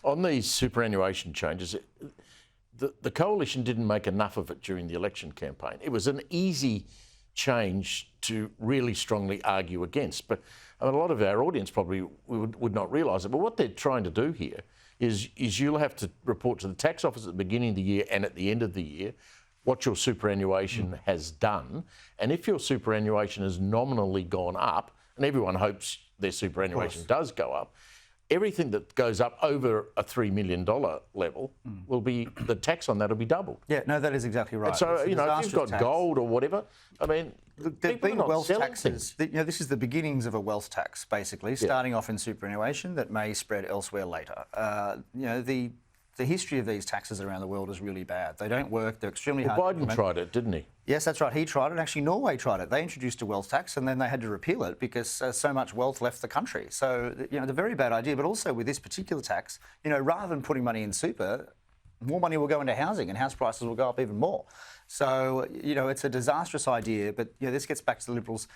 on these superannuation changes, the coalition didn't make enough of it during the election campaign. It was an easy change to really strongly argue against. But I mean, a lot of our audience probably would not realise it. But what they're trying to do here is you'll have to report to the tax office at the beginning of the year and at the end of the year what your superannuation has done. And if your superannuation has nominally gone up, and everyone hopes their superannuation does go up, everything that goes up over a $3 million level will be, the tax on that will be doubled. Yeah, no, that is exactly right. And so, you know, if you've got tax. gold or whatever, I mean, There've been wealth taxes. Things. You know, this is the beginnings of a wealth tax, basically, starting off in superannuation that may spread elsewhere later. You know, the history of these taxes around the world is really bad. They don't work. They're extremely hard to implement. Biden tried it, didn't he? Yes, that's right. He tried it. Actually, Norway tried it. They introduced a wealth tax and then they had to repeal it because so much wealth left the country. So, you know, it's a very bad idea. But also with this particular tax, you know, rather than putting money in super, more money will go into housing and house prices will go up even more. So, you know, it's a disastrous idea. But, you know, this gets back to the Liberals.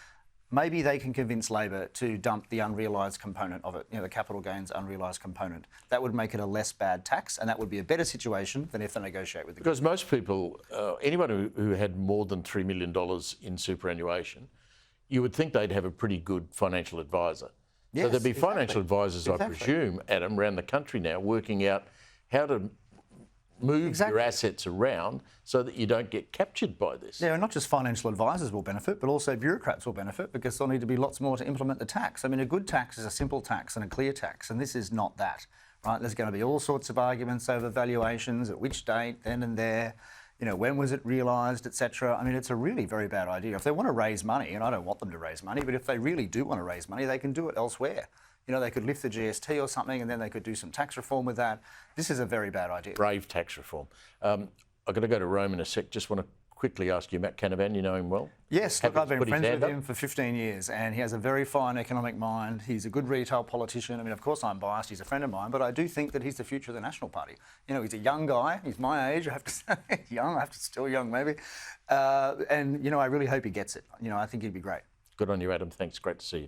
Maybe they can convince Labor to dump the unrealised component of it, you know, the capital gains unrealised component. That would make it a less bad tax, and that would be a better situation than if they negotiate with the Because most people, anyone who had more than $3 million in superannuation, you would think they'd have a pretty good financial advisor. Yes, so there'd be financial advisors, I presume, Adam, around the country now, working out how to move your assets around so that you don't get captured by this. Yeah, and not just financial advisors will benefit, but also bureaucrats will benefit because there'll need to be lots more to implement the tax. I mean, a good tax is a simple tax and a clear tax, and this is not that, right? There's going to be all sorts of arguments over valuations, at which date, then and there, you know, when was it realised, etc. I mean, it's a really very bad idea. If they want to raise money, and I don't want them to raise money, but if they really do want to raise money, they can do it elsewhere. You know, they could lift the GST or something and then they could do some tax reform with that. This is a very bad idea. Brave tax reform. I've got to go to Rome in a sec. Just want to quickly ask you, Matt Canavan, you know him well? Yes, look, I've been friends with him for 15 years and he has a very fine economic mind. He's a good retail politician. I mean, of course I'm biased, he's a friend of mine, but I do think that he's the future of the National Party. You know, he's a young guy, he's my age, I have to say, still young maybe. And, you know, I really hope he gets it. You know, I think he'd be great. Good on you, Adam. Thanks. Great to see you.